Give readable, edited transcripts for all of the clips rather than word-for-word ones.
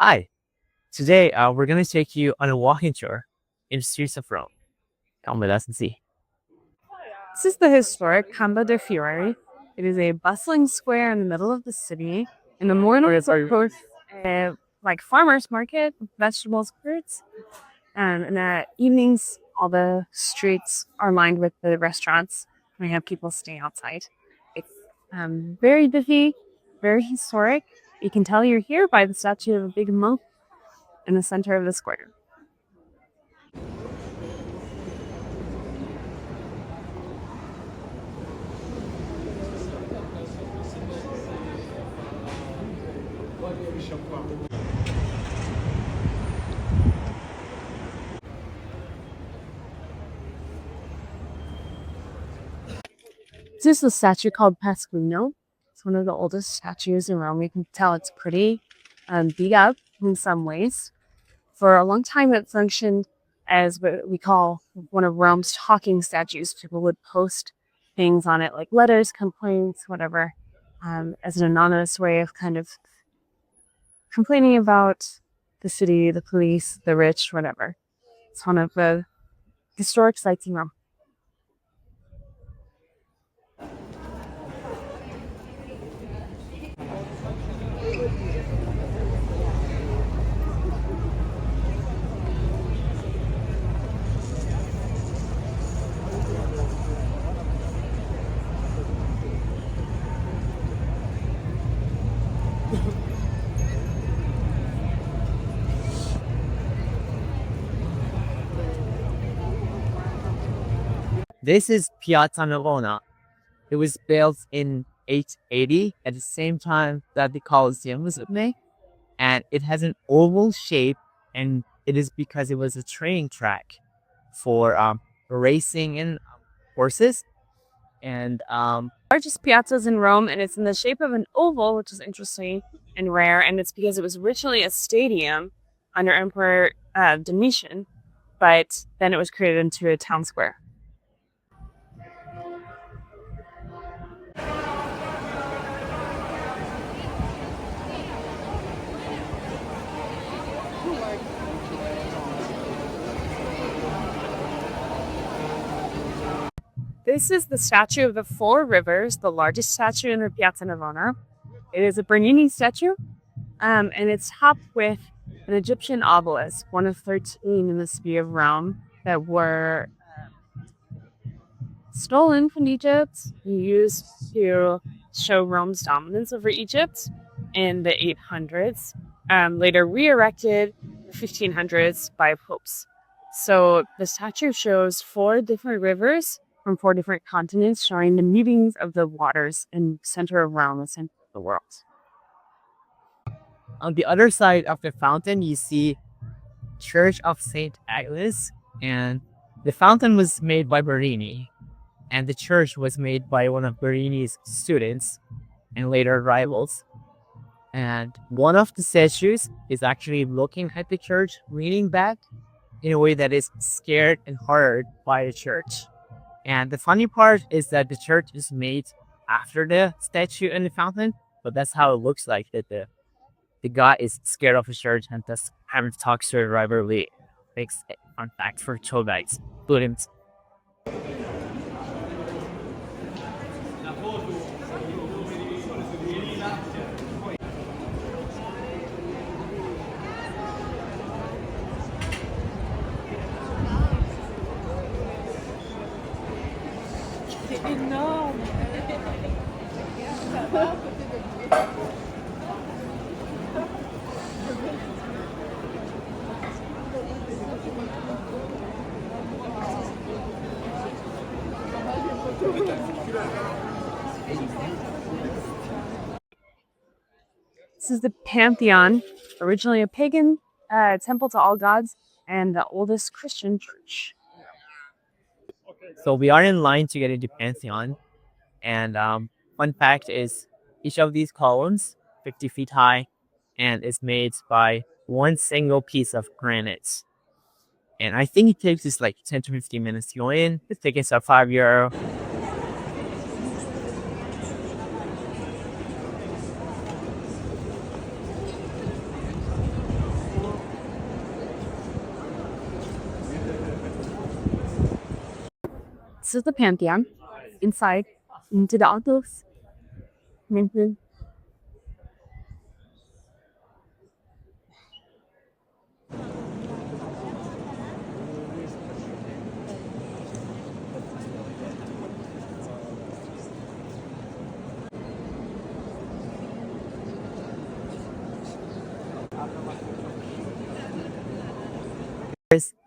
Hi, today we're going to take you on a walking tour in the streets of Rome. Come with us and see. This is the historic Campo de Fiori. It is a bustling square in the middle of the city. In the mornings, of course, like farmers market, vegetables, fruits, and in the evenings, all the streets are lined with the restaurants. We have people staying outside. It's very busy, very historic. You can tell you're here by the statue of a big monk in the center of the square. This is a statue called Pasquino. It's one of the oldest statues in Rome. You can tell it's pretty beat up in some ways. For a long time, it functioned as what we call one of Rome's talking statues. People would post things on it, like letters, complaints, whatever, as an anonymous way of kind of complaining about the city, the police, the rich, whatever. It's one of the historic sites in Rome. This is Piazza Navona. It was built in 880 at the same time that the Colosseum was made. And it has an oval shape, and it is because it was a training track for racing and horses. And Largest piazzas in Rome, and it's in the shape of an oval, which is interesting and rare. And it's because it was originally a stadium under Emperor Domitian, but then it was created into a town square. This is the statue of the Four Rivers, the largest statue in the Piazza Navona. It is a Bernini statue, and it's topped with an Egyptian obelisk, one of 13 in the city of Rome, that were stolen from Egypt, used to show Rome's dominance over Egypt in the 800s, later re-erected in the 1500s by popes. So the statue shows 4 different rivers from 4 different continents, showing the meetings of the waters in the center of Rome, the center of the world. on the other side of the fountain, you see Church of St. Agnes. And the fountain was made by Bernini. And the church was made by one of Bernini's students and later rivals. And one of the statues is actually looking at the church, leaning back in a way that is scared and horrored by the church. And the funny part is that the church is made after the statue and the fountain, but that's how it looks like, that the guy is scared of the church and thus having to talk to a rivalry. Makes a fun fact for tour guides. Students. This is the Pantheon, originally a pagan temple to all gods and the oldest Christian church. So we are in line to get into Pantheon. And fun fact is each of these columns, 50 feet high, and is made by one single piece of granite. And I think it takes us like 10 to 15 minutes to go in. The tickets are €5. This is the Pantheon. Inside, into the outdoors. Mhm.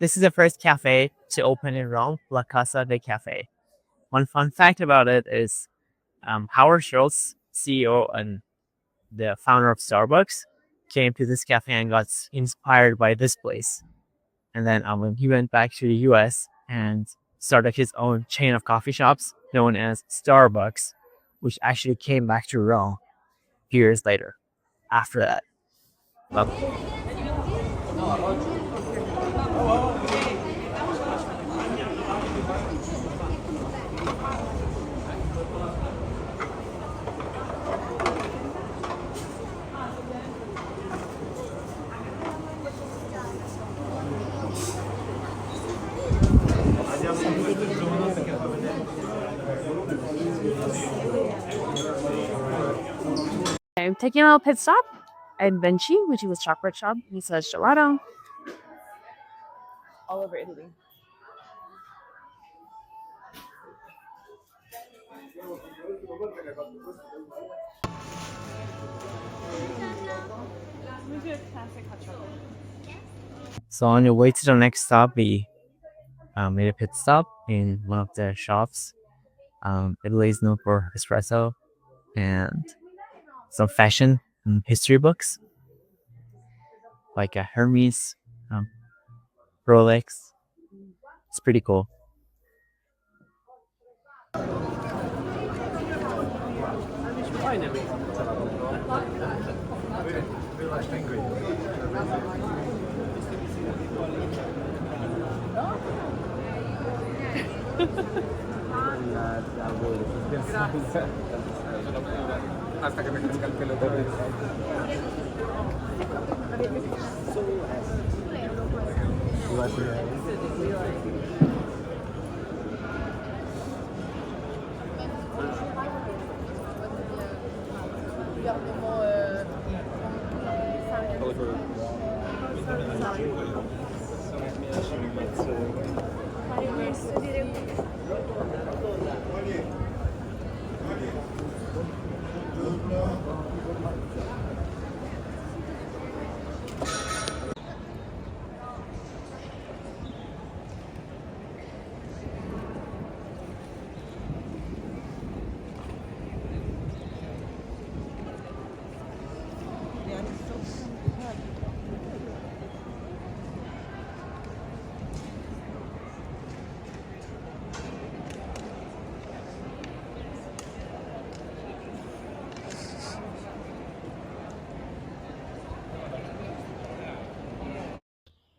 This is the first cafe to open in Rome, La Casa de Cafe. One fun fact about it is Howard Schultz, CEO and the founder of Starbucks, came to this cafe and got inspired by this place. And then when he went back to the US and started his own chain of coffee shops known as Starbucks, which actually came back to Rome a few years later after that. Well, I'm taking a little pit stop at Vinci, which is a chocolate shop. He says gelato. All over Italy. so on your way to the next stop, we made a pit stop in one of the shops. Italy is known for espresso and some fashion and history books like a Hermes, Rolex. It's pretty cool. Hasta que me crezca el pelo otra vez.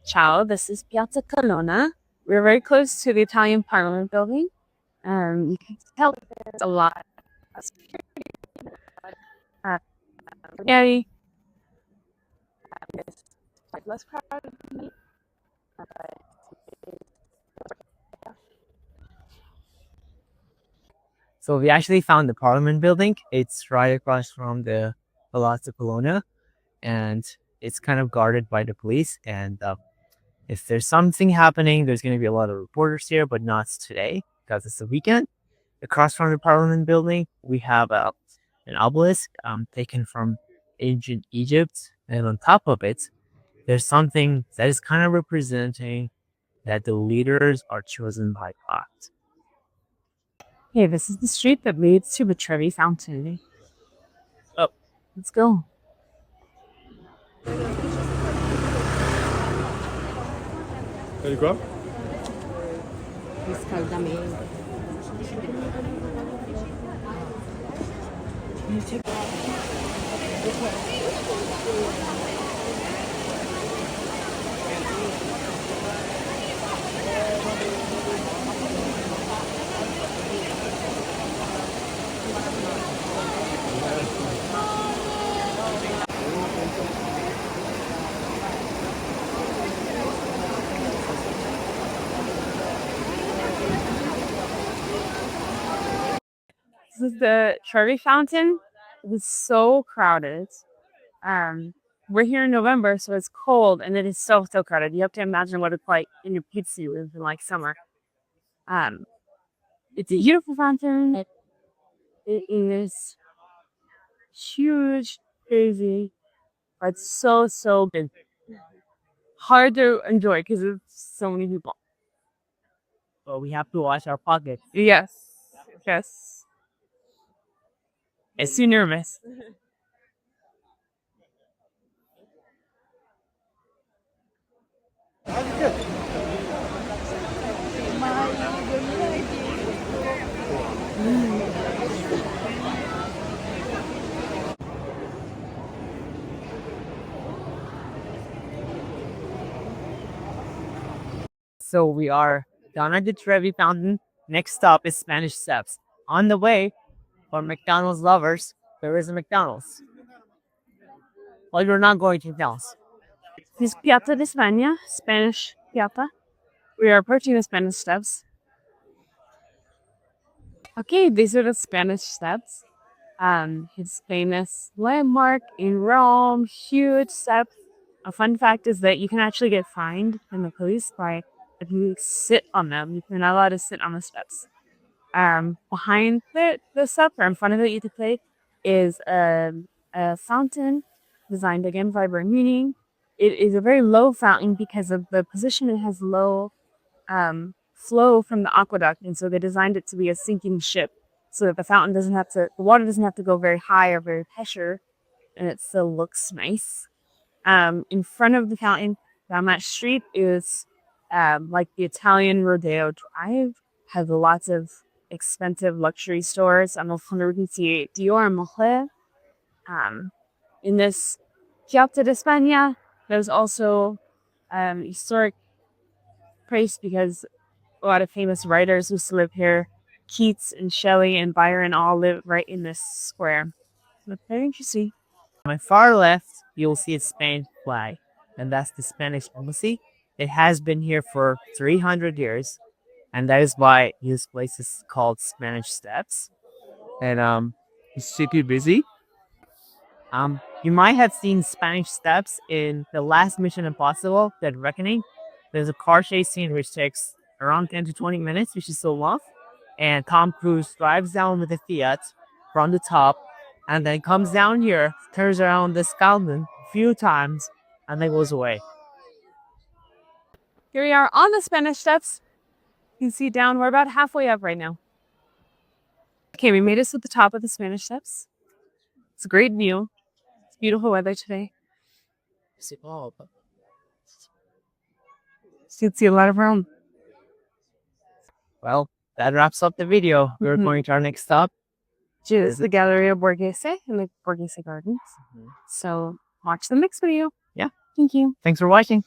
Ciao, this is Piazza Colonna. We're very close to the Italian Parliament building. You can tell there's a lot of security. Very less crowded. So we actually found the Parliament building. It's right across from the Palazzo Colonna, and it's kind of guarded by the police. And if there's something happening, there's going to be a lot of reporters here, but not today because it's the weekend. Across from the Parliament building, we have an obelisk taken from ancient Egypt, and on top of it, there's something that is kind of representing that the leaders are chosen by God. Hey, this is the street that leads to the Trevi Fountain. Oh, let's go. Vedi qua? Riscaldamento. is the Trevi Fountain. It was so crowded. We're here in November, so it's cold, and it is so crowded. You have to imagine what it's like in your pizza in like summer. It's a beautiful fountain. It is huge, crazy, but so big. Hard to enjoy because there's so many people. But we have to watch our pockets. Yes. It's enormous. So we are down at the Trevi Fountain. Next stop is Spanish Steps. On the way, for McDonald's lovers, there is a McDonald's. Well, you're not going to McDonald's. This is Piazza de España, Spanish Piazza. We are approaching the Spanish Steps. Okay, these are the Spanish Steps. His famous landmark in Rome, huge steps. A fun fact is that you can actually get fined from the police if you sit on them. You're not allowed to sit on the steps. Behind the step, or in front of it, you could say, is a fountain designed again by Bernini. It is a very low fountain because of the position. It has low flow from the aqueduct, and so they designed it to be a sinking ship, so that the water doesn't have to go very high or very pressure, and it still looks nice. In front of the fountain, down that street is like the Italian Rodeo Drive, has lots of expensive luxury stores. On the front, we can see Dior and Moët. In this Piazza de España, there's also historic place because a lot of famous writers used to live here. Keats and Shelley and Byron all live right in this square. That's very interesting. On my far left, you'll see a Spanish flag, and that's the Spanish embassy. It has been here for 300 years, and that is why this place is called Spanish Steps. And it's super busy. You might have seen Spanish Steps in the last Mission Impossible, Dead Reckoning. There's a car chase scene which takes around 10 to 20 minutes, which is so long. And Tom Cruise drives down with a Fiat from the top, and then comes down here, turns around the skeleton a few times, and then goes away. Here we are on the Spanish Steps. You can see down, we're about halfway up right now. Okay, we made it to the top of the Spanish Steps. It's a great view. It's beautiful weather today. You can see a lot of room. Well, that wraps up the video. We're going to our next stop. Which is the Galleria Borghese in the Borghese Gardens. So watch the next video. Yeah. Thank you. Thanks for watching.